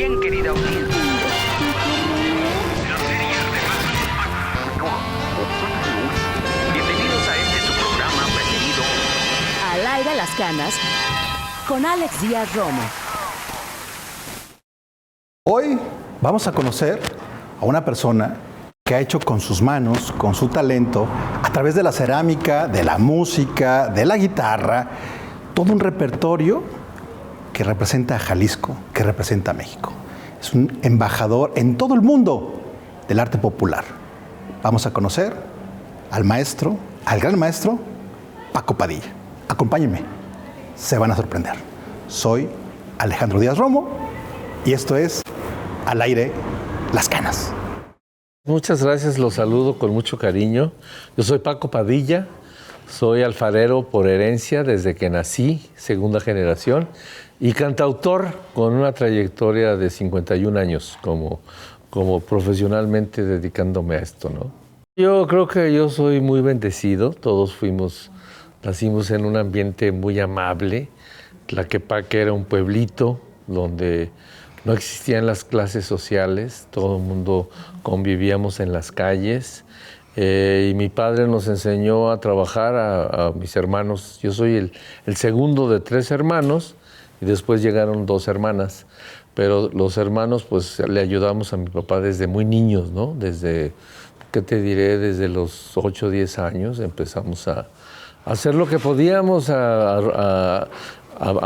Bien, querida audiencia. Bienvenidos a este su programa preferido. Al aire las canas con Alex Díaz Romo. Hoy vamos a conocer a una persona que ha hecho con sus manos, con su talento, a través de la cerámica, de la música, de la guitarra, todo un repertorio que representa a Jalisco, que representa a México. Es un embajador en todo el mundo del arte popular. Vamos a conocer al maestro, al gran maestro, Paco Padilla. Acompáñenme, se van a sorprender. Soy Alejandro Díaz Romo y esto es Al aire las canas. Muchas gracias, los saludo con mucho cariño. Yo soy Paco Padilla, soy alfarero por herencia desde que nací, segunda generación, y cantautor con una trayectoria de 51 años como profesionalmente dedicándome a esto, ¿no? Yo creo que yo soy muy bendecido, todos nacimos en un ambiente muy amable. Tlaquepaque era un pueblito donde no existían las clases sociales, todo el mundo convivíamos en las calles y mi padre nos enseñó a trabajar a mis hermanos. Yo soy el segundo de 3 hermanos y después llegaron 2 hermanas, pero los hermanos pues le ayudamos a mi papá desde muy niños, ¿no? Desde, ¿qué te diré? Desde los 8 o 10 años empezamos a hacer lo que podíamos, a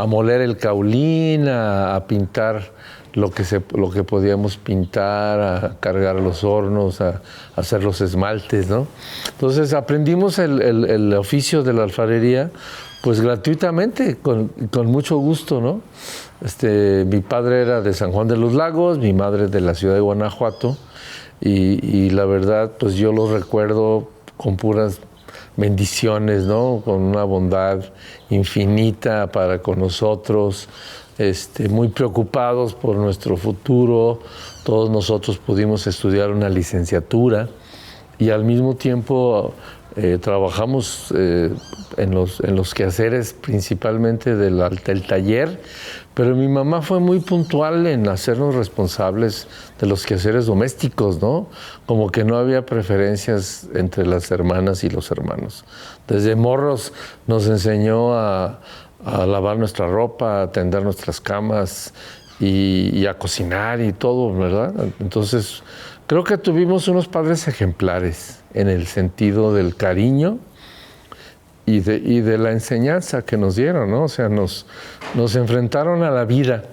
moler el caulín, a pintar lo que podíamos pintar, a cargar los hornos, a hacer los esmaltes, ¿no? Entonces aprendimos el oficio de la alfarería pues gratuitamente, con mucho gusto, ¿no? Mi padre era de San Juan de los Lagos, mi madre de la ciudad de Guanajuato y la verdad pues yo lo recuerdo con puras bendiciones, ¿no? Con una bondad infinita para con nosotros, muy preocupados por nuestro futuro. Todos nosotros pudimos estudiar una licenciatura y al mismo tiempo trabajamos en los quehaceres principalmente del taller, pero mi mamá fue muy puntual en hacernos responsables de los quehaceres domésticos, ¿no? Como que no había preferencias entre las hermanas y los hermanos. Desde morros nos enseñó a lavar nuestra ropa, a tender nuestras camas y a cocinar y todo, ¿verdad? Entonces, creo que tuvimos unos padres ejemplares en el sentido del cariño y de la enseñanza que nos dieron, ¿no? O sea, nos enfrentaron a la vida.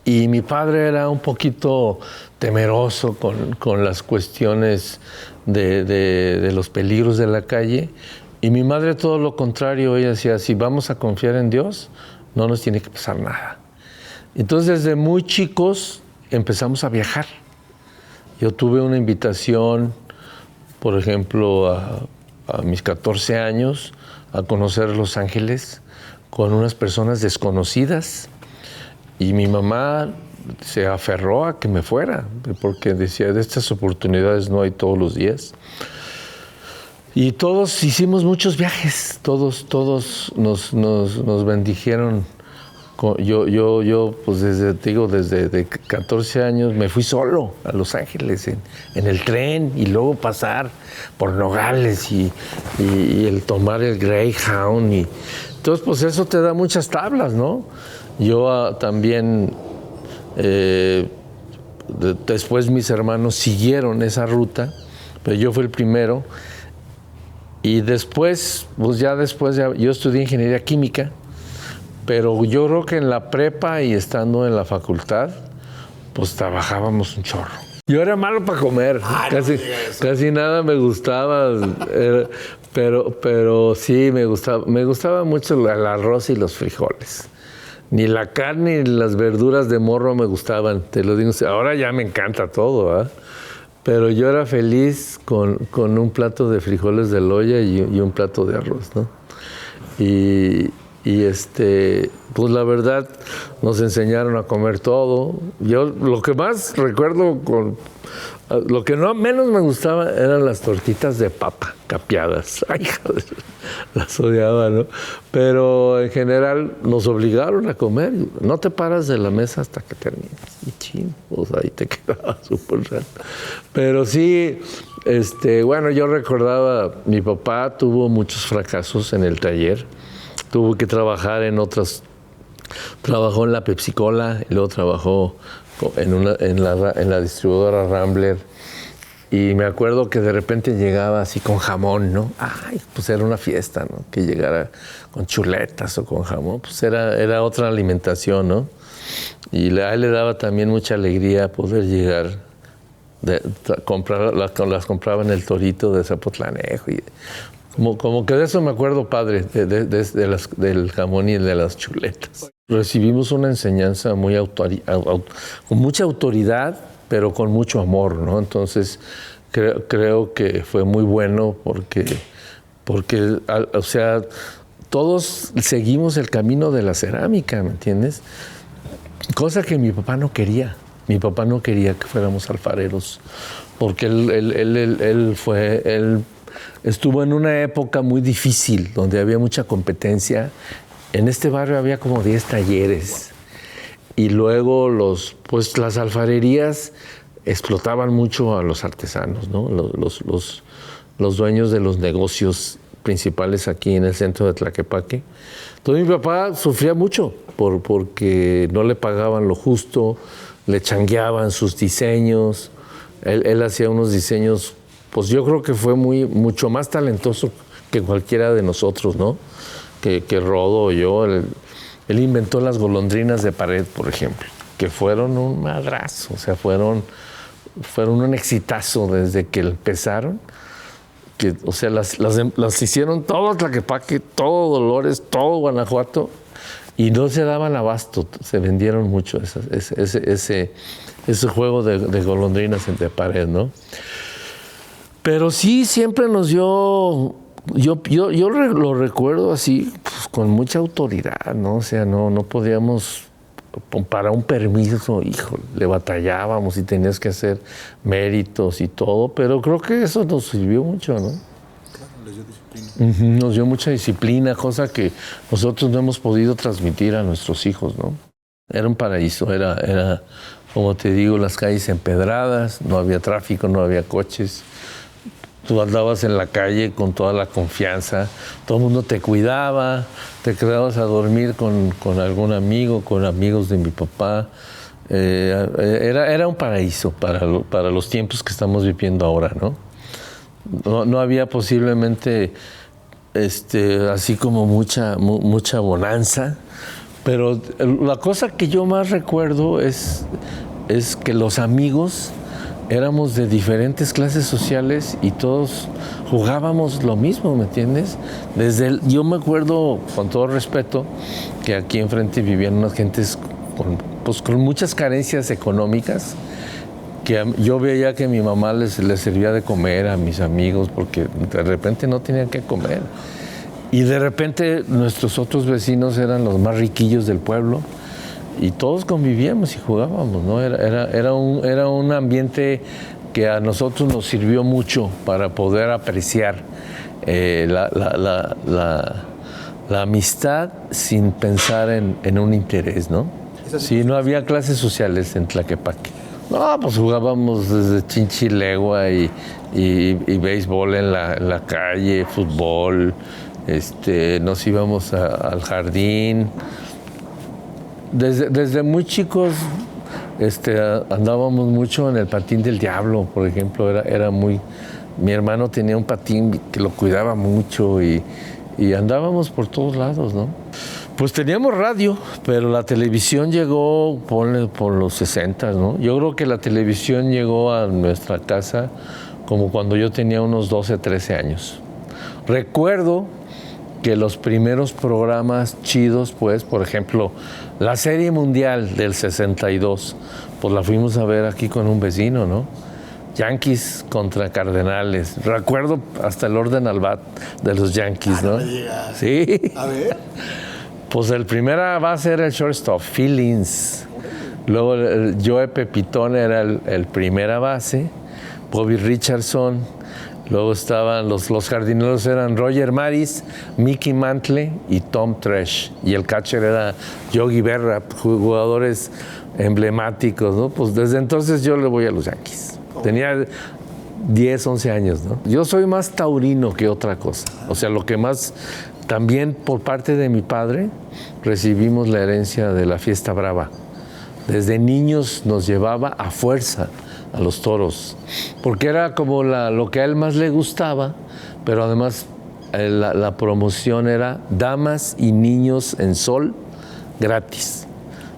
Y mi padre era un poquito temeroso con las cuestiones de los peligros de la calle. Y mi madre todo lo contrario, ella decía, si vamos a confiar en Dios, no nos tiene que pasar nada. Entonces, desde muy chicos empezamos a viajar. Yo tuve una invitación, por ejemplo, a mis 14 años, a conocer Los Ángeles con unas personas desconocidas. Y mi mamá se aferró a que me fuera, porque decía, de estas oportunidades no hay todos los días. Y todos hicimos muchos viajes, todos nos bendijeron. Yo pues desde 14 años me fui solo a Los Ángeles en el tren y luego pasar por Nogales y el tomar el Greyhound. Entonces pues eso te da muchas tablas, ¿no? Yo también, después mis hermanos siguieron esa ruta, pero yo fui el primero. Y después, yo estudié ingeniería química, pero yo creo que en la prepa y estando en la facultad, pues trabajábamos un chorro. Yo era malo para comer, casi nada me gustaba, pero sí me gustaba mucho el arroz y los frijoles. Ni la carne ni las verduras de morro me gustaban, te lo digo. Ahora ya me encanta todo, ¿eh? Pero yo era feliz con un plato de frijoles de loya y un plato de arroz, ¿no? Y Y pues la verdad nos enseñaron a comer todo. Yo lo que más recuerdo lo que menos me gustaba eran las tortitas de papa capeadas. Ay, joder, las odiaba, ¿no? Pero en general nos obligaron a comer. No te paras de la mesa hasta que termines. Y chin, pues ahí te quedabas súper rato. Pero sí, bueno, yo recordaba, mi papá tuvo muchos fracasos en el taller. Tuvo que trabajar trabajó en la Pepsi-Cola y luego trabajó en la distribuidora Rambler. Y me acuerdo que de repente llegaba así con jamón, ¿no? Ay, pues era una fiesta, ¿no? Que llegara con chuletas o con jamón, pues era otra alimentación, ¿no? Y a él le daba también mucha alegría poder llegar, las compraba en el Torito de Zapotlanejo. Y como que de eso me acuerdo, padre, del jamón y de las chuletas. Recibimos una enseñanza con mucha autoridad, pero con mucho amor, ¿no? Entonces, creo que fue muy bueno porque, o sea, todos seguimos el camino de la cerámica, ¿me entiendes? Cosa que mi papá no quería. Mi papá no quería que fuéramos alfareros, porque él estuvo en una época muy difícil, donde había mucha competencia. En este barrio había como 10 talleres. Y luego las alfarerías explotaban mucho a los artesanos, ¿no? Los dueños de los negocios principales aquí en el centro de Tlaquepaque. Entonces mi papá sufría mucho porque no le pagaban lo justo, le changueaban sus diseños. Él hacía unos diseños, pues yo creo que fue mucho más talentoso que cualquiera de nosotros, ¿no? Que Rodo o yo. Él inventó las golondrinas de pared, por ejemplo, que fueron un madrazo, o sea, fueron un exitazo desde que empezaron. O sea, las hicieron todo Tlaquepaque, todo Dolores, todo Guanajuato, y no se daban abasto, se vendieron mucho ese juego de golondrinas de pared, ¿no? Pero sí, siempre nos dio... Yo lo recuerdo así, pues, con mucha autoridad, ¿no? O sea, no podíamos, para un permiso, hijo, le batallábamos y tenías que hacer méritos y todo, pero creo que eso nos sirvió mucho, ¿no? Claro, les dio disciplina. Nos dio mucha disciplina, cosa que nosotros no hemos podido transmitir a nuestros hijos, ¿no? Era un paraíso, era, como te digo, las calles empedradas, no había tráfico, no había coches. Tú andabas en la calle con toda la confianza, todo el mundo te cuidaba, te quedabas a dormir con algún amigo, con amigos de mi papá. Era un paraíso para los tiempos que estamos viviendo ahora, ¿no? No había posiblemente así como mucha bonanza, pero la cosa que yo más recuerdo es que los amigos éramos de diferentes clases sociales y todos jugábamos lo mismo, ¿me entiendes? Yo me acuerdo, con todo respeto, que aquí enfrente vivían unas gentes con muchas carencias económicas, que yo veía que mi mamá les servía de comer a mis amigos porque de repente no tenían que comer. Y de repente nuestros otros vecinos eran los más riquillos del pueblo. Y todos convivíamos y jugábamos, ¿no? Era un ambiente que a nosotros nos sirvió mucho para poder apreciar la amistad sin pensar en un interés, ¿no? Sí, no había clases sociales en Tlaquepaque. No, pues jugábamos desde chinchilegua y béisbol en la calle, fútbol, nos íbamos al jardín. Desde muy chicos andábamos mucho en el patín del diablo, por ejemplo. Mi hermano tenía un patín que lo cuidaba mucho y andábamos por todos lados, ¿no? Pues teníamos radio, pero la televisión llegó por los 60, ¿no? Yo creo que la televisión llegó a nuestra casa como cuando yo tenía unos 12, 13 años. Recuerdo que los primeros programas chidos, pues, por ejemplo, la Serie Mundial del 62, pues la fuimos a ver aquí con un vecino, ¿no? Yankees contra Cardenales. Recuerdo hasta el orden al bat de los Yankees, ¿no? No me digas. Sí. A ver. Pues el primera base era el shortstop, Feelings. Luego el Joe Pepitone era el primera base, Bobby Richardson. Luego estaban los jardineros, eran Roger Maris, Mickey Mantle y Tom Tresh. Y el catcher era Yogi Berra, jugadores emblemáticos, ¿no? Pues desde entonces yo le voy a los Yankees. Tenía 10, 11 años, ¿no? Yo soy más taurino que otra cosa. O sea, lo que más... También por parte de mi padre recibimos la herencia de la fiesta brava. Desde niños nos llevaba a fuerza a los toros, porque era como lo que a él más le gustaba, pero además la promoción era damas y niños en sol gratis.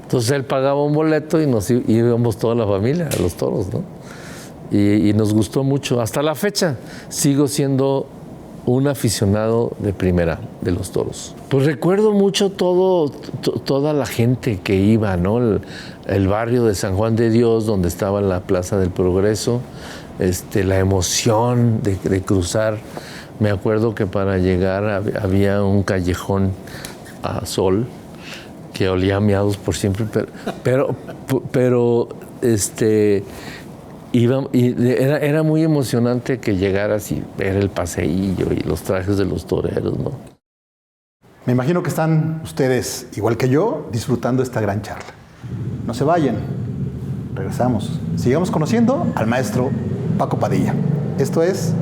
Entonces él pagaba un boleto y nos íbamos toda la familia a los toros, ¿no? Y nos gustó mucho. Hasta la fecha sigo siendo un aficionado de primera de los toros. Pues recuerdo mucho toda la gente que iba, ¿no? El barrio de San Juan de Dios, donde estaba la Plaza del Progreso, la emoción de cruzar. Me acuerdo que para llegar había un callejón a sol que olía a miados por siempre, pero era muy emocionante que llegaras y ver el paseillo y los trajes de los toreros, ¿no? Me imagino que están ustedes, igual que yo, disfrutando esta gran charla. No se vayan. Regresamos. Sigamos conociendo al maestro Paco Padilla. Esto es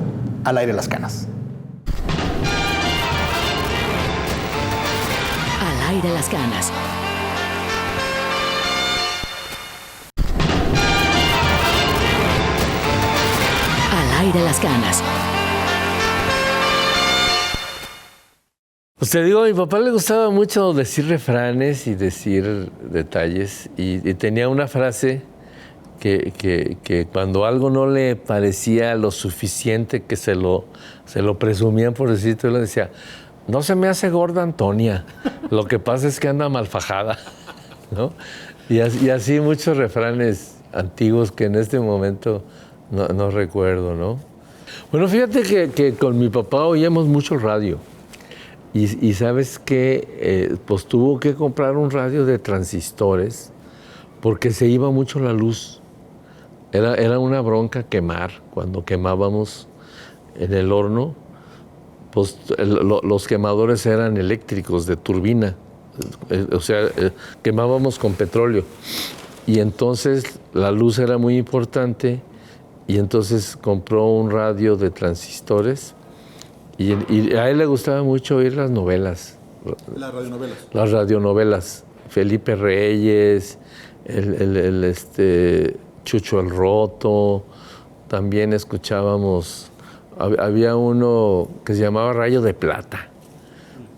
Al Aire las Canas. Al aire las canas. Al aire las canas. Pues te digo, a mi papá le gustaba mucho decir refranes y decir detalles. Y tenía una frase que cuando algo no le parecía lo suficiente, que se lo presumían por decirlo, le decía: no se me hace gorda Antonia, lo que pasa es que anda mal fajada, ¿no? Y así muchos refranes antiguos que en este momento no recuerdo, ¿no? Bueno, fíjate que con mi papá oíamos mucho radio. Y sabes que pues tuvo que comprar un radio de transistores porque se iba mucho la luz. Era una bronca quemar. Cuando quemábamos en el horno, pues los quemadores eran eléctricos, de turbina. O sea, quemábamos con petróleo. Y entonces la luz era muy importante, y entonces compró un radio de transistores. Y a él le gustaba mucho oír las novelas. Las radionovelas. Las radionovelas. Felipe Reyes, Chucho el Roto. También escuchábamos, había uno que se llamaba Rayo de Plata.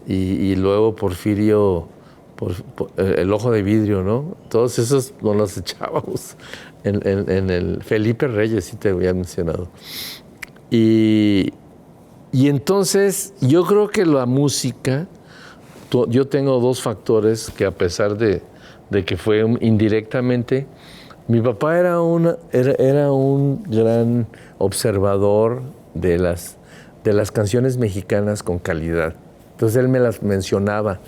Y luego Porfirio, El Ojo de Vidrio, ¿no? Todos esos nos los echábamos en el Felipe Reyes, sí te había mencionado. Y entonces yo creo que la música, yo tengo dos factores que, a pesar de que fue indirectamente, mi papá era un gran observador de las canciones mexicanas con calidad. Entonces él me las mencionaba.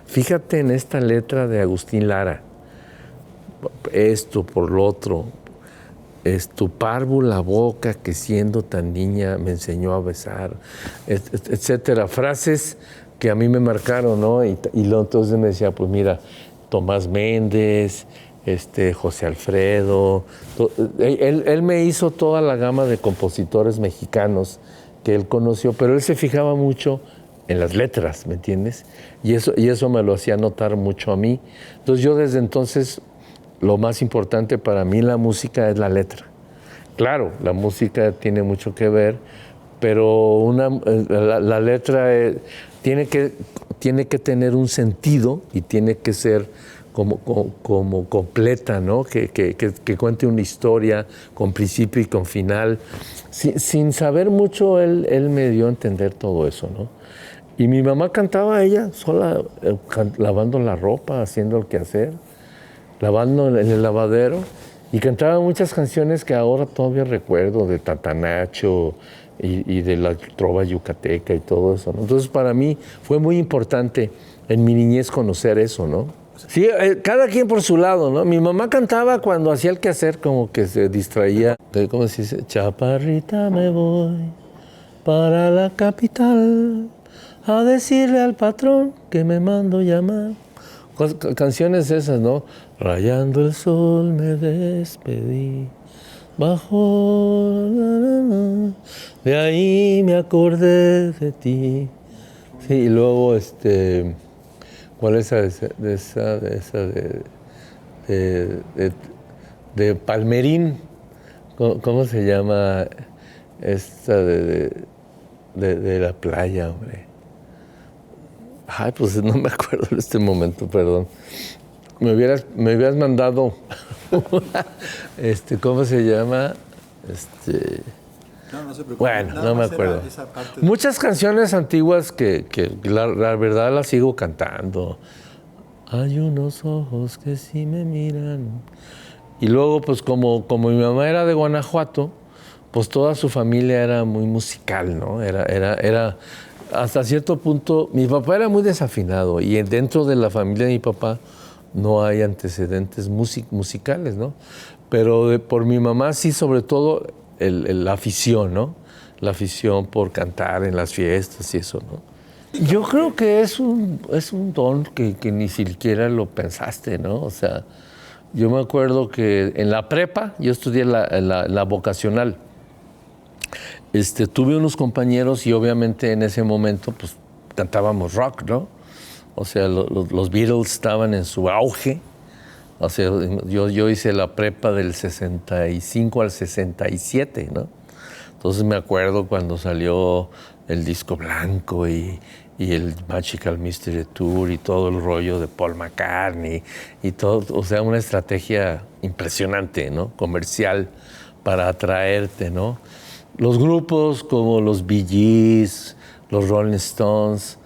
Fíjate en esta letra de Agustín Lara, esto por lo otro. Es tu párvula boca que siendo tan niña me enseñó a besar, etcétera. Frases que a mí me marcaron, ¿no? Y luego entonces me decía, pues mira, Tomás Méndez, José Alfredo. Él me hizo toda la gama de compositores mexicanos que él conoció, pero él se fijaba mucho en las letras, ¿me entiendes? Y eso me lo hacía notar mucho a mí. Entonces yo desde entonces, lo más importante para mí la música es la letra. Claro, la música tiene mucho que ver, pero la letra tiene que tener un sentido y tiene que ser como completa, ¿no? Que cuente una historia con principio y con final. Sin saber mucho, él me dio a entender todo eso, ¿no? Y mi mamá cantaba ella sola, lavando la ropa, haciendo el quehacer, lavando en el lavadero, y cantaba muchas canciones que ahora todavía recuerdo, de Tatanacho y de la trova yucateca y todo eso, ¿no? Entonces para mí fue muy importante en mi niñez conocer eso, ¿no? Sí, cada quien por su lado, ¿no? Mi mamá cantaba cuando hacía el quehacer, como que se distraía. ¿Cómo se dice? Chaparrita, me voy para la capital a decirle al patrón que me mando llamar. Canciones esas, ¿no? Rayando el sol me despedí, bajo, de ahí me acordé de ti. Sí, y luego, ¿cuál es esa de Palmerín? ¿Cómo se llama esta de la playa, hombre? Ay, pues no me acuerdo en este momento, perdón. Me hubieras mandado ¿cómo se llama? No se preocupe. Bueno, Nada no me más era acuerdo. esa parte de- Muchas canciones antiguas que la verdad las sigo cantando. Hay unos ojos que sí me miran. Y luego, pues como mi mamá era de Guanajuato, pues toda su familia era muy musical, ¿no? Era hasta cierto punto, mi papá era muy desafinado y dentro de la familia de mi papá no hay antecedentes musicales, ¿no? Pero por mi mamá sí, sobre todo la afición, ¿no? La afición por cantar en las fiestas y eso, ¿no? Yo creo que es un don que ni siquiera lo pensaste, ¿no? O sea, yo me acuerdo que en la prepa, yo estudié la vocacional. Tuve unos compañeros y obviamente en ese momento pues cantábamos rock, ¿no? O sea, los Beatles estaban en su auge. O sea, yo hice la prepa del 65 al 67, ¿no? Entonces me acuerdo cuando salió el disco blanco y el Magical Mystery Tour y todo el rollo de Paul McCartney y todo, o sea, una estrategia impresionante, ¿no? Comercial para atraerte, ¿no? Los grupos como los Bee Gees, los Rolling Stones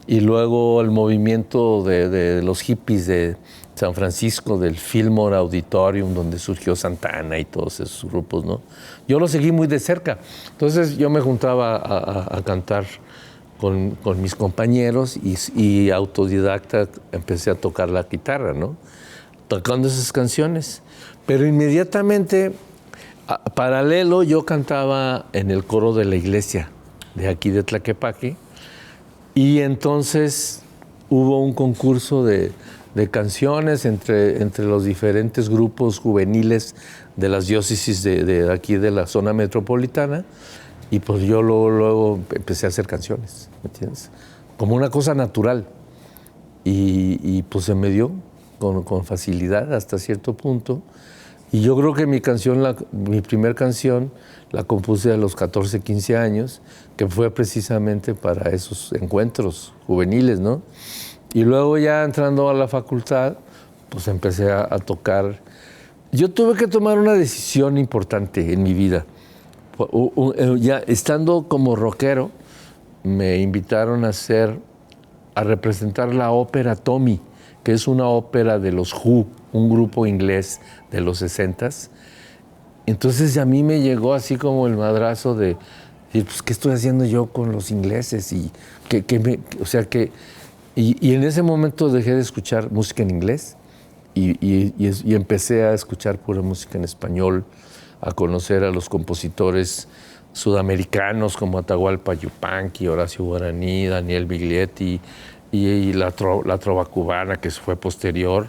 y luego el movimiento de los hippies de San Francisco, del Fillmore Auditorium, donde surgió Santana y todos esos grupos, ¿no? Yo lo seguí muy de cerca. Entonces yo me juntaba a cantar con mis compañeros y autodidacta empecé a tocar la guitarra, ¿no? Tocando esas canciones. Pero inmediatamente, paralelo, yo cantaba en el coro de la iglesia de aquí de Tlaquepaque y entonces hubo un concurso de canciones entre los diferentes grupos juveniles de las diócesis de aquí de la zona metropolitana y pues yo luego empecé a hacer canciones, ¿me entiendes? Como una cosa natural y pues se me dio con facilidad hasta cierto punto y yo creo que mi primer canción la compuse a los 14, 15 años, que fue precisamente para esos encuentros juveniles, ¿no? Y luego ya entrando a la facultad, pues empecé a tocar. Yo tuve que tomar una decisión importante en mi vida. Ya estando como rockero, me invitaron a representar la ópera Tommy, que es una ópera de los Who, un grupo inglés de los 60s. Entonces a mí me llegó así como el madrazo de decir, pues, ¿qué estoy haciendo yo con los ingleses? Y en ese momento dejé de escuchar música en inglés y empecé a escuchar pura música en español, a conocer a los compositores sudamericanos como Atahualpa Yupanqui, Horacio Guaraní, Daniel Biglietti y la trova cubana que fue posterior.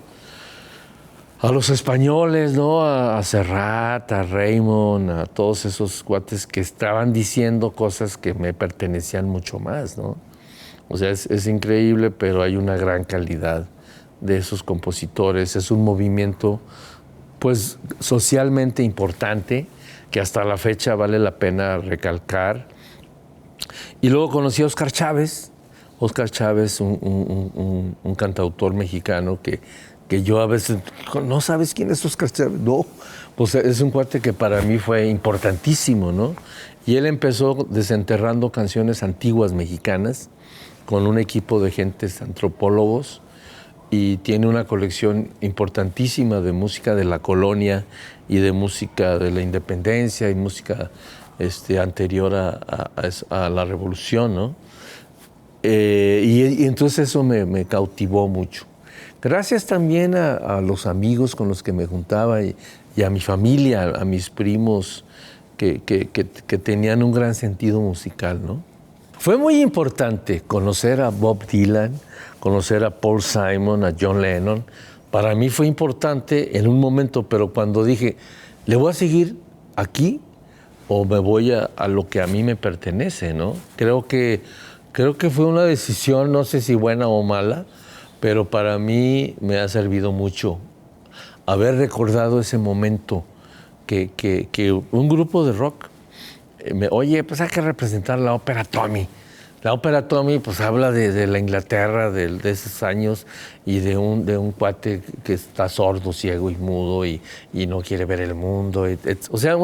A los españoles, ¿no? A Serrat, a Raymond, a todos esos cuates que estaban diciendo cosas que me pertenecían mucho más, ¿no? O sea, es increíble, pero hay una gran calidad de esos compositores. Es un movimiento, pues, socialmente importante, que hasta la fecha vale la pena recalcar. Y luego conocí a Óscar Chávez. Óscar Chávez, un cantautor mexicano que yo a veces, ¿no sabes quién es Óscar Chávez? No, pues es un cuate que para mí fue importantísimo, ¿no? Y él empezó desenterrando canciones antiguas mexicanas con un equipo de gentes antropólogos y tiene una colección importantísima de música de la colonia y de música de la independencia y música anterior a la revolución, ¿no? Y entonces eso me cautivó mucho. Gracias también a los amigos con los que me juntaba y a mi familia, a mis primos que tenían un gran sentido musical, ¿no? Fue muy importante conocer a Bob Dylan, conocer a Paul Simon, a John Lennon. Para mí fue importante en un momento, pero cuando dije, ¿le voy a seguir aquí o me voy a lo que a mí me pertenece, ¿no? Creo que fue una decisión, no sé si buena o mala, pero para mí me ha servido mucho haber recordado ese momento que un grupo de rock oye, pues hay que representar la ópera Tommy. La ópera Tommy pues habla de la Inglaterra de esos años y de un cuate que está sordo, ciego y mudo y no quiere ver el mundo. O sea,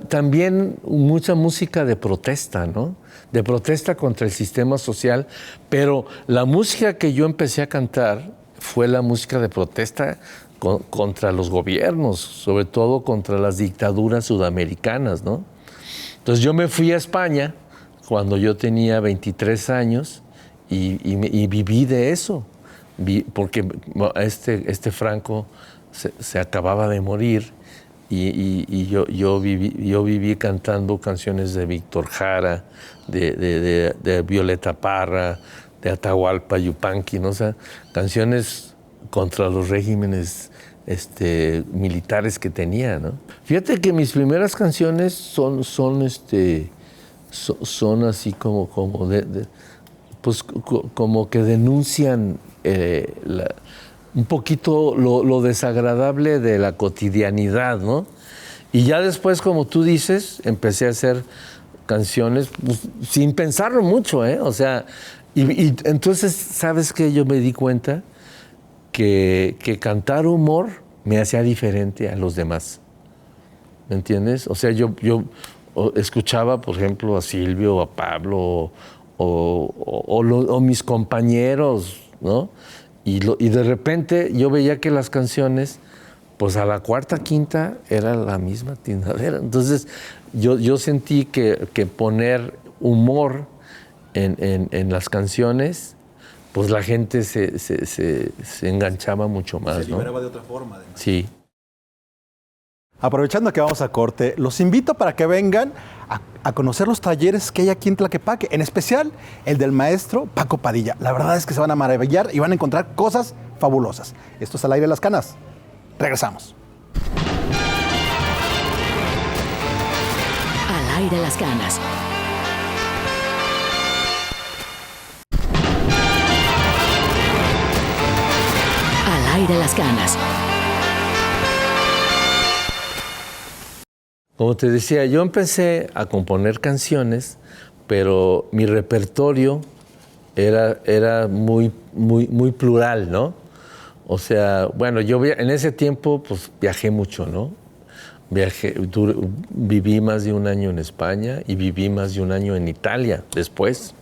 también mucha música de protesta, ¿no? De protesta contra el sistema social, pero la música que yo empecé a cantar fue la música de protesta contra los gobiernos, sobre todo contra las dictaduras sudamericanas, ¿no? Entonces yo me fui a España cuando yo tenía 23 años y viví de eso, porque este Franco se acababa de morir y yo viví cantando canciones de Víctor Jara, de Violeta Parra, de Atahualpa Yupanqui, ¿no? O sea, canciones contra los regímenes militares que tenía, ¿no? Fíjate que mis primeras canciones son así como que denuncian un poquito lo desagradable de la cotidianidad, ¿no? Y ya después, como tú dices, empecé a hacer canciones pues, sin pensarlo mucho, ¿eh? O sea, y entonces, ¿sabes qué? Yo me di cuenta que cantar humor me hacía diferente a los demás. ¿Me entiendes? O sea, yo escuchaba, por ejemplo, a Silvio, a Pablo, o mis compañeros, ¿no? Y de repente yo veía que las canciones, pues a la cuarta, quinta, era la misma tinadera. Entonces, yo sentí que poner humor en las canciones, pues la gente se enganchaba mucho más, Se liberaba ¿no? de otra forma, además. Sí. Aprovechando que vamos a corte, los invito para que vengan a conocer los talleres que hay aquí en Tlaquepaque, en especial el del maestro Paco Padilla. La verdad es que se van a maravillar y van a encontrar cosas fabulosas. Esto es Al Aire de las Canas. Regresamos. Al aire las canas. Al aire las canas. Como te decía, yo empecé a componer canciones, pero mi repertorio era muy plural, ¿no? O sea, bueno, yo en ese tiempo pues viajé mucho, ¿no? Viví más de un año en España y viví más de un año en Italia después.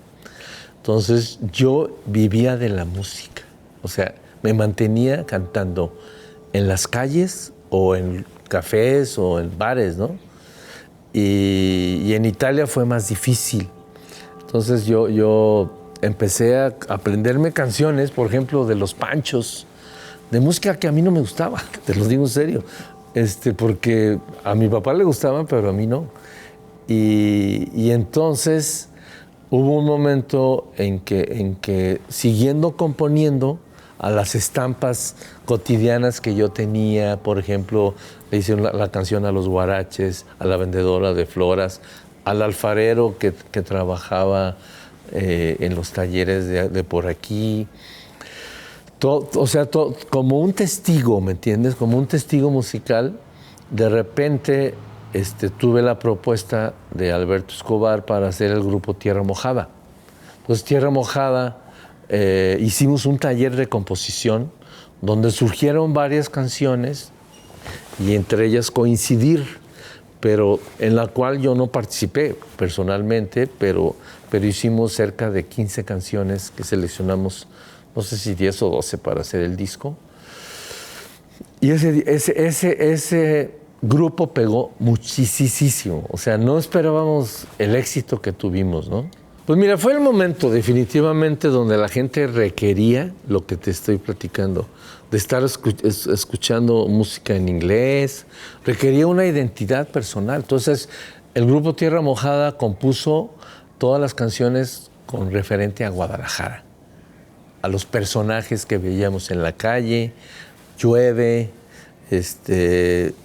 Entonces yo vivía de la música, o sea, me mantenía cantando en las calles o en cafés o en bares, ¿no? Y en Italia fue más difícil. Entonces yo empecé a aprenderme canciones, por ejemplo, de Los Panchos, de música que a mí no me gustaba, te lo digo en serio, porque a mi papá le gustaban, pero a mí no. Y entonces hubo un momento en que siguiendo componiendo, a las estampas cotidianas que yo tenía, por ejemplo, le hice la canción a los guaraches, a la vendedora de floras, al alfarero que trabajaba en los talleres de por aquí. Como un testigo, ¿me entiendes? Como un testigo musical. De repente tuve la propuesta de Alberto Escobar para hacer el grupo Tierra Mojada. Entonces, Tierra Mojada, hicimos un taller de composición donde surgieron varias canciones y entre ellas Coincidir, pero en la cual yo no participé personalmente, pero hicimos cerca de 15 canciones que seleccionamos, no sé si 10 o 12 para hacer el disco. Y ese grupo pegó muchísimo, o sea, no esperábamos el éxito que tuvimos, ¿no? Pues mira, fue el momento definitivamente donde la gente requería lo que te estoy platicando, de estar escuchando música en inglés, requería una identidad personal. Entonces, el grupo Tierra Mojada compuso todas las canciones con referente a Guadalajara, a los personajes que veíamos en la calle, Llueve,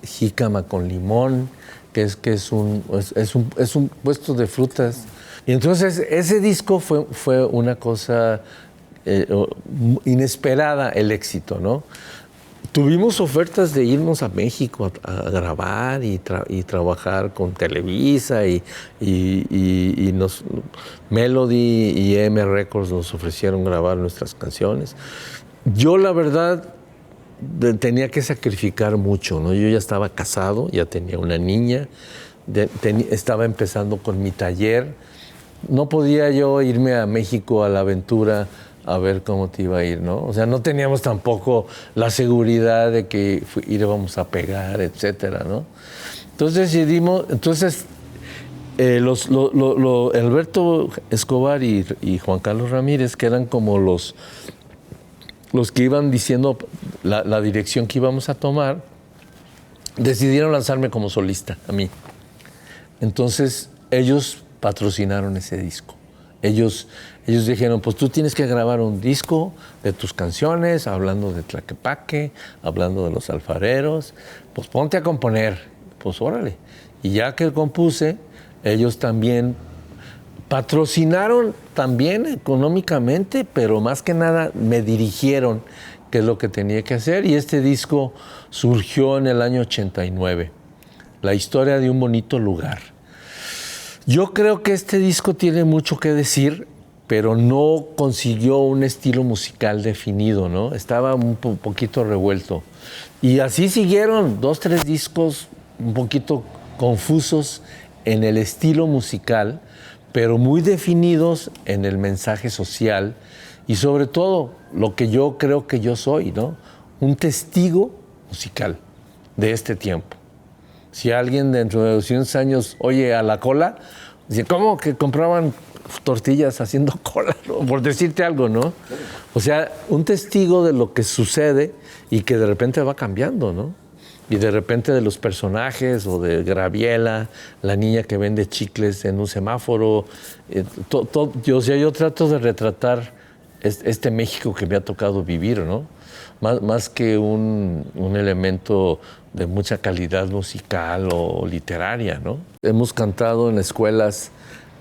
Jícama con limón, que es un puesto de frutas. Y entonces ese disco fue una cosa inesperada, el éxito, ¿no? Tuvimos ofertas de irnos a México a grabar y trabajar con Televisa y Melody y M Records nos ofrecieron grabar nuestras canciones. Yo la verdad tenía que sacrificar mucho, ¿no? Yo ya estaba casado, ya tenía una niña, estaba empezando con mi taller. No podía yo irme a México a la aventura a ver cómo te iba a ir, ¿no? O sea, no teníamos tampoco la seguridad de que íbamos a pegar, etcétera, ¿no? Entonces decidimos, Alberto Escobar y Juan Carlos Ramírez, que eran como los que iban diciendo la dirección que íbamos a tomar, decidieron lanzarme como solista a mí. Entonces, ellos patrocinaron ese disco. Ellos dijeron, pues tú tienes que grabar un disco de tus canciones, hablando de Tlaquepaque, hablando de los alfareros, pues ponte a componer, pues órale. Y ya que compuse, ellos también patrocinaron también económicamente, pero más que nada me dirigieron qué es lo que tenía que hacer. Y este disco surgió en el año 89, La historia de un bonito lugar. Yo creo que este disco tiene mucho que decir, pero no consiguió un estilo musical definido, ¿no? Estaba un poquito revuelto. Y así siguieron 2, 3 discos un poquito confusos en el estilo musical, pero muy definidos en el mensaje social y sobre todo lo que yo creo que yo soy, ¿no? Un testigo musical de este tiempo. Si alguien dentro de 200 años oye a La Cola, dice, ¿cómo que compraban tortillas haciendo cola? ¿No? Por decirte algo, ¿no? O sea, un testigo de lo que sucede y que de repente va cambiando, ¿no? Y de repente de los personajes, o de Graviela, la niña que vende chicles en un semáforo. Yo trato de retratar este México que me ha tocado vivir, ¿no? Más que un elemento de mucha calidad musical o literaria, ¿no? Hemos cantado en escuelas,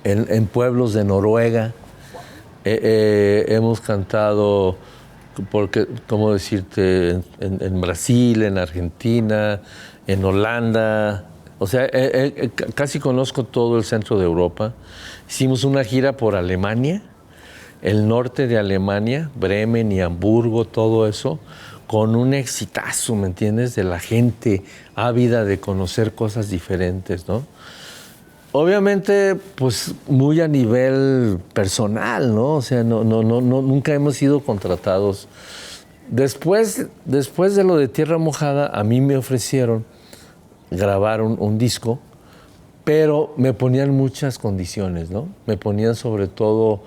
en pueblos de Noruega, hemos cantado, ¿cómo decirte?, en Brasil, en Argentina, en Holanda. O sea, casi conozco todo el centro de Europa. Hicimos una gira por Alemania, el norte de Alemania, Bremen y Hamburgo, todo eso, con un exitazo, ¿me entiendes?, de la gente ávida de conocer cosas diferentes, ¿no? Obviamente, pues muy a nivel personal, ¿no? O sea, nunca hemos sido contratados. Después de lo de Tierra Mojada, a mí me ofrecieron grabar un disco, pero me ponían muchas condiciones, ¿no? Me ponían sobre todo,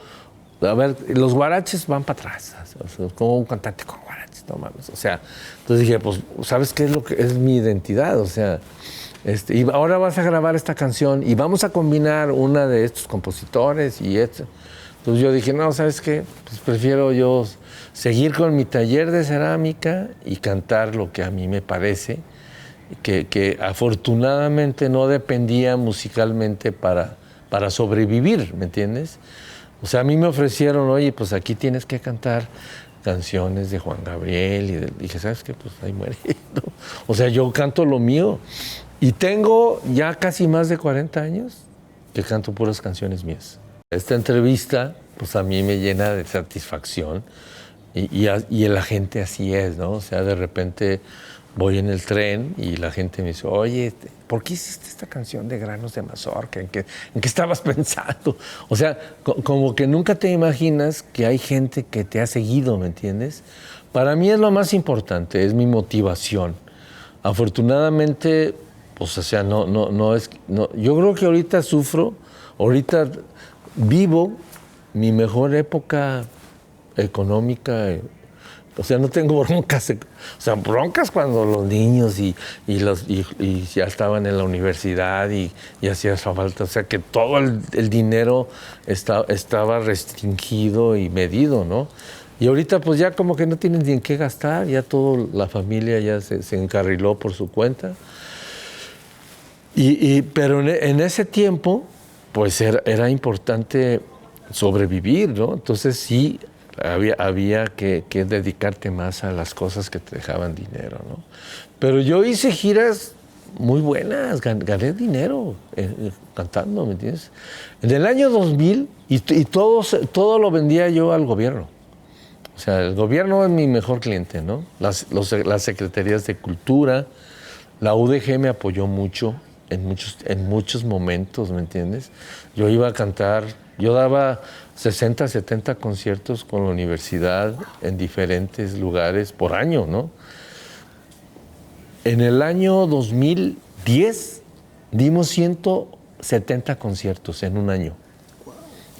a ver, los guaraches van para atrás, o sea, como un cantante con guaraches, no mames. O sea, entonces dije, pues, ¿sabes qué es lo que es mi identidad? O sea, y ahora vas a grabar esta canción y vamos a combinar una de estos compositores y esto. Entonces yo dije, no, ¿sabes qué? Pues prefiero yo seguir con mi taller de cerámica y cantar lo que a mí me parece, que afortunadamente no dependía musicalmente para sobrevivir, ¿me entiendes? O sea, a mí me ofrecieron, oye, pues aquí tienes que cantar canciones de Juan Gabriel. Y dije, ¿sabes qué? Pues ahí muere, ¿no? O sea, yo canto lo mío. Y tengo ya casi más de 40 años que canto puras canciones mías. Esta entrevista, pues a mí me llena de satisfacción y la gente así es, ¿no? O sea, de repente voy en el tren y la gente me dice, oye, ¿por qué hiciste esta canción de Granos de Mazorca? ¿En qué estabas pensando? O sea, como que nunca te imaginas que hay gente que te ha seguido, ¿me entiendes? Para mí es lo más importante, es mi motivación. Afortunadamente, pues, o sea, yo creo que ahorita sufro, ahorita vivo mi mejor época económica. O sea, no tengo broncas. O sea, broncas cuando los niños y ya estaban en la universidad y hacía falta. O sea, que todo el dinero estaba restringido y medido, ¿no? Y ahorita pues ya como que no tienen ni en qué gastar, ya toda la familia ya se encarriló por su cuenta. Pero en ese tiempo pues era importante sobrevivir, ¿no? Entonces sí había que dedicarte más a las cosas que te dejaban dinero, ¿no? Pero yo hice giras muy buenas, gané dinero cantando, ¿me entiendes? En el año 2000 y todo lo vendía yo al gobierno. O sea, el gobierno es mi mejor cliente, ¿no? Las secretarías de cultura, la UDG me apoyó mucho en muchos momentos, ¿me entiendes? Yo iba a cantar, yo daba 60, 70 conciertos con la universidad en diferentes lugares por año, ¿no? En el año 2010 dimos 170 conciertos en un año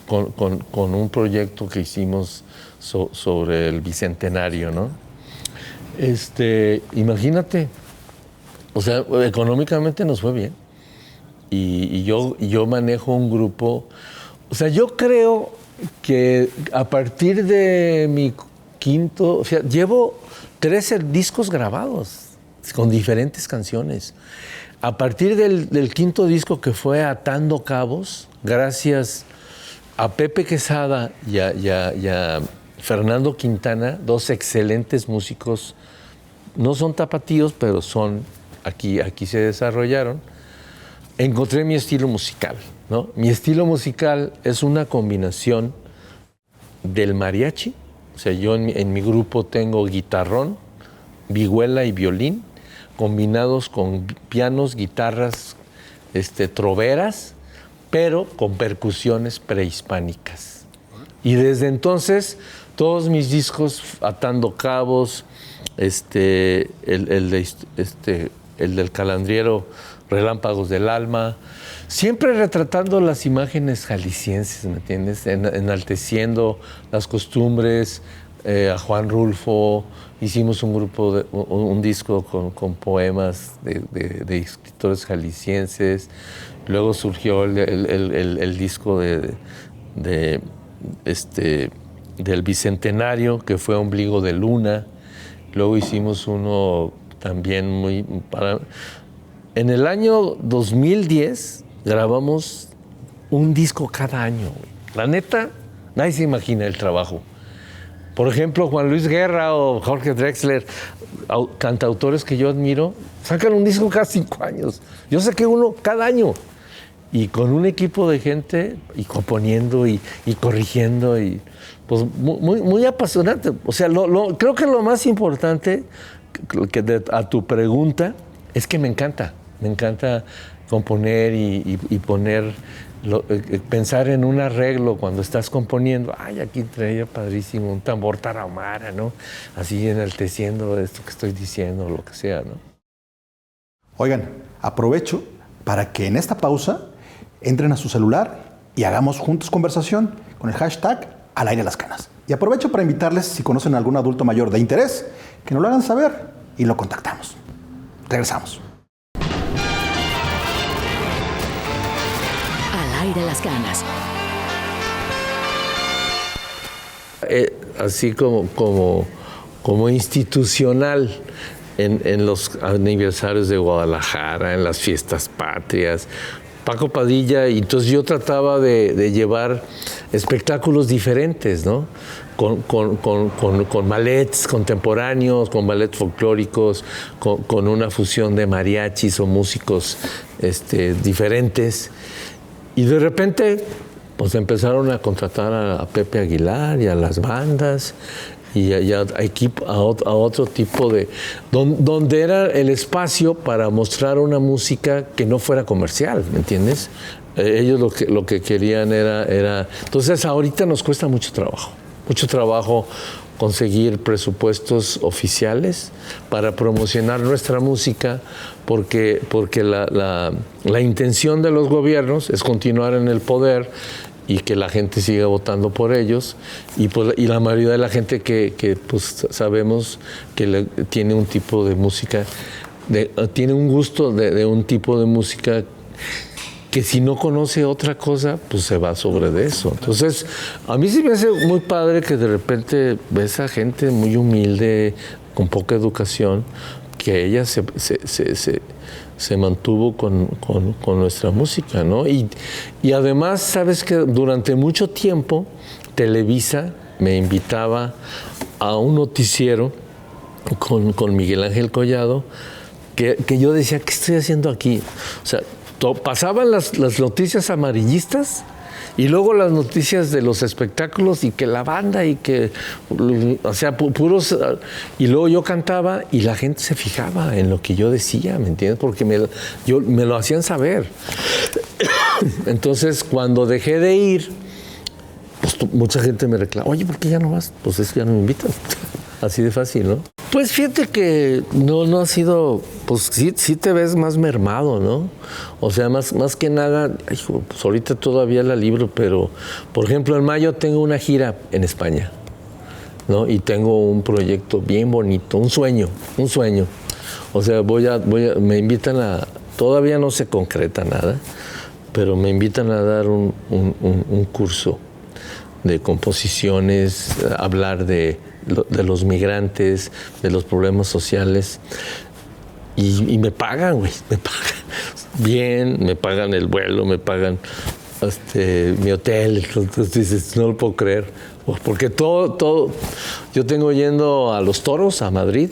con un proyecto que hicimos sobre el Bicentenario, ¿no? Imagínate, o sea, económicamente nos fue bien. Y yo manejo un grupo. O sea, yo creo que a partir de mi quinto, o sea, llevo 13 discos grabados con diferentes canciones. A partir del quinto disco, que fue Atando Cabos, gracias a Pepe Quesada y a Fernando Quintana, dos excelentes músicos, no son tapatíos, pero son aquí se desarrollaron. Encontré mi estilo musical, ¿no? Mi estilo musical es una combinación del mariachi. O sea, yo en mi grupo tengo guitarrón, vihuela y violín, combinados con pianos, guitarras, troveras, pero con percusiones prehispánicas. Y desde entonces, todos mis discos, Atando Cabos, el del Calandriero, Relámpagos del Alma, siempre retratando las imágenes jaliscienses, ¿me entiendes? Enalteciendo las costumbres, a Juan Rulfo, hicimos un disco con poemas de escritores jaliscienses, luego surgió el disco del Bicentenario, que fue Ombligo de Luna, luego hicimos uno también En el año 2010 grabamos un disco cada año. La neta, nadie se imagina el trabajo. Por ejemplo, Juan Luis Guerra o Jorge Drexler, cantautores que yo admiro, sacan un disco cada 5 años. Yo saqué uno cada año. Y con un equipo de gente, y componiendo, y corrigiendo, y pues muy apasionante. O sea, creo que lo más importante a tu pregunta es que me encanta componer y poner, pensar en un arreglo cuando estás componiendo. Ay, aquí traía padrísimo un tambor tarahumara, ¿no? Así enalteciendo esto que estoy diciendo, lo que sea, ¿no? Oigan, aprovecho para que en esta pausa entren a su celular y hagamos juntos conversación con el hashtag Al Aire Las Canas. Y aprovecho para invitarles, si conocen a algún adulto mayor de interés, que nos lo hagan saber y lo contactamos. Regresamos. Al Aire Las Canas. Así como institucional en los aniversarios de Guadalajara, en las fiestas patrias, Paco Padilla, y entonces yo trataba de llevar espectáculos diferentes, ¿no? Con ballets contemporáneos, con ballets folclóricos, con una fusión de mariachis o músicos diferentes. Y de repente, pues empezaron a contratar a Pepe Aguilar y a las bandas y a otro tipo de... donde era el espacio para mostrar una música que no fuera comercial, ¿me entiendes? Ellos lo que querían era... Entonces ahorita nos cuesta mucho trabajo conseguir presupuestos oficiales para promocionar nuestra música, porque la intención de los gobiernos es continuar en el poder y que la gente siga votando por ellos y la mayoría de la gente que pues sabemos que tiene un tipo de música, tiene un gusto de un tipo de música que si no conoce otra cosa, pues se va sobre de eso. Entonces, a mí sí me hace muy padre que de repente ves a gente muy humilde, con poca educación, que ella se mantuvo con nuestra música, ¿no? Y además, sabes que durante mucho tiempo Televisa me invitaba a un noticiero con Miguel Ángel Collado, que yo decía, ¿qué estoy haciendo aquí? O sea, pasaban las noticias amarillistas y luego las noticias de los espectáculos y que la banda y que, o sea, puros... Y luego yo cantaba y la gente se fijaba en lo que yo decía, ¿me entiendes? Porque me lo hacían saber. Entonces, cuando dejé de ir, pues mucha gente me reclama, oye, ¿por qué ya no vas? Pues es que ya no me invitan. Así de fácil, ¿no? Pues fíjate que no ha sido, pues sí te ves más mermado, ¿no? O sea, más que nada, hijo, pues ahorita todavía la libro, pero, por ejemplo, en mayo tengo una gira en España, ¿no? Y tengo un proyecto bien bonito, un sueño. O sea, me invitan todavía no se concreta nada, pero me invitan a dar un curso de composiciones, hablar de los migrantes, de los problemas sociales, y me pagan, güey, me pagan bien, me pagan el vuelo, me pagan mi hotel. Entonces dices, no lo puedo creer, porque todo, yo tengo yendo a los toros, a Madrid,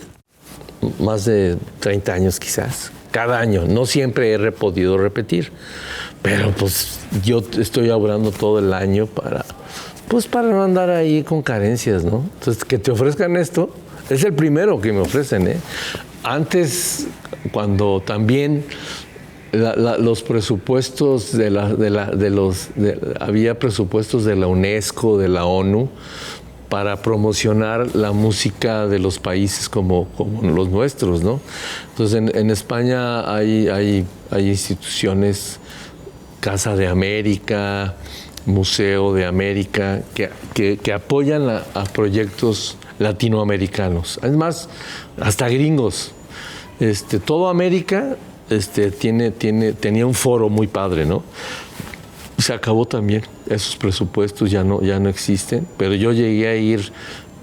más de 30 años quizás, cada año, no siempre he podido repetir, pero pues yo estoy ahorrando todo el año para no andar ahí con carencias, ¿no? Entonces, que te ofrezcan esto, es el primero que me ofrecen, ¿eh? Antes, cuando también los presupuestos había presupuestos de la UNESCO, de la ONU, para promocionar la música de los países como los nuestros, ¿no? Entonces, en España hay instituciones, Casa de América, Museo de América, que apoyan a proyectos latinoamericanos. Además, hasta gringos. Todo América tenía un foro muy padre, ¿no? Se acabó también. Esos presupuestos ya no existen, pero yo llegué a ir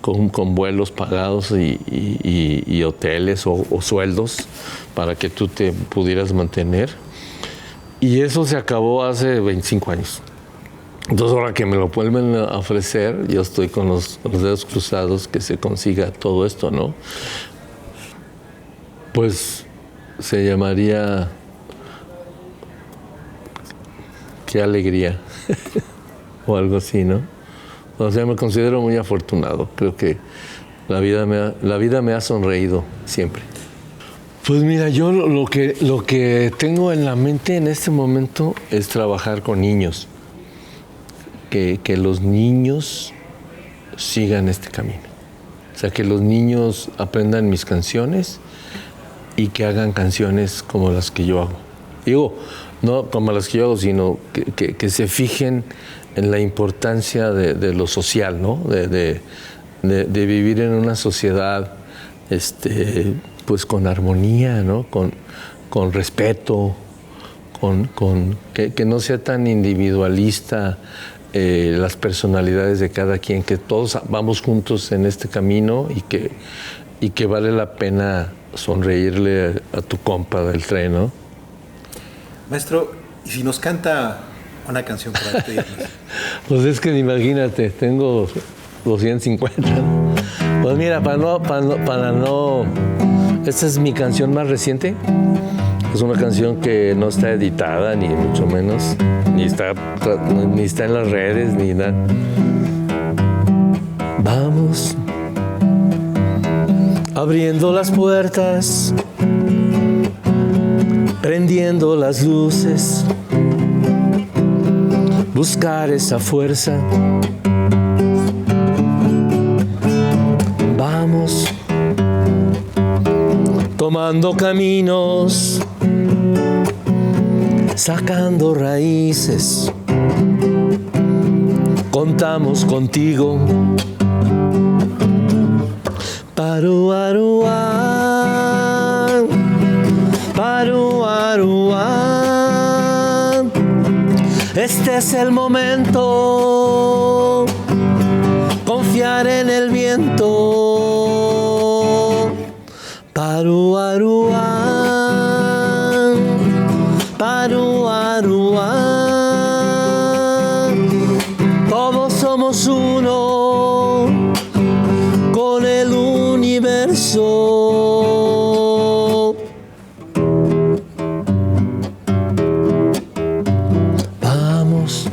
con vuelos pagados y hoteles o sueldos para que tú te pudieras mantener. Y eso se acabó hace 25 años. Entonces, ahora que me lo vuelven a ofrecer, yo estoy con los dedos cruzados que se consiga todo esto, ¿no? Pues se llamaría Qué alegría, o algo así, ¿no? O sea, me considero muy afortunado. Creo que la vida me ha sonreído siempre. Pues mira, yo lo que tengo en la mente en este momento es trabajar con niños. Que los niños sigan este camino. O sea, que los niños aprendan mis canciones y que hagan canciones como las que yo hago. Digo, no como las que yo hago, sino que se fijen en la importancia de lo social, ¿no? De vivir en una sociedad pues con armonía, ¿no? Con respeto, que no sea tan individualista las personalidades de cada quien, que todos vamos juntos en este camino y que vale la pena sonreírle a tu compa del tren, ¿no? Maestro, ¿y si nos canta una canción para despedirnos? Pues es que imagínate, tengo 250. Pues mira, para no... Esta es mi canción más reciente. Es una canción que no está editada, ni mucho menos, ni está en las redes, ni nada. Vamos abriendo las puertas, prendiendo las luces, buscar esa fuerza. Vamos tomando caminos, sacando raíces, contamos contigo. Paruaruán, paruaruán, este es el momento, confiar en el viento. Paruaruán, paruaruán, todos somos uno con el universo. Vamos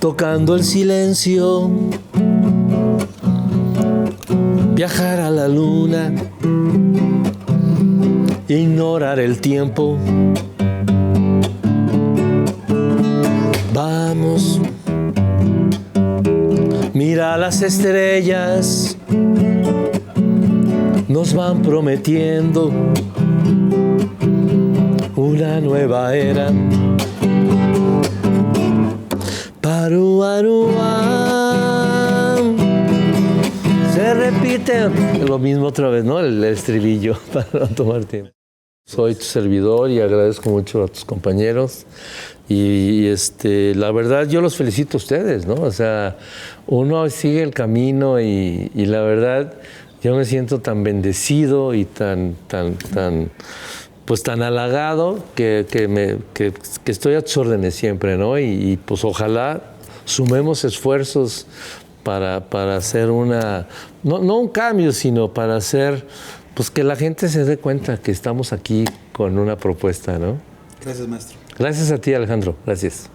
tocando el silencio, viajar a la luna, ignorar el tiempo. Vamos, mira las estrellas, nos van prometiendo una nueva era. Paruaruán, se repite lo mismo otra vez, ¿no? El estribillo para no tomar tiempo. Soy tu servidor y agradezco mucho a tus compañeros y la verdad yo los felicito a ustedes, ¿no? O sea, uno sigue el camino y la verdad yo me siento tan bendecido y tan halagado que estoy a tus órdenes siempre, ¿no? Y pues ojalá sumemos esfuerzos para hacer no un cambio, sino para hacer, pues que la gente se dé cuenta que estamos aquí con una propuesta, ¿no? Gracias, maestro. Gracias a ti, Alejandro. Gracias.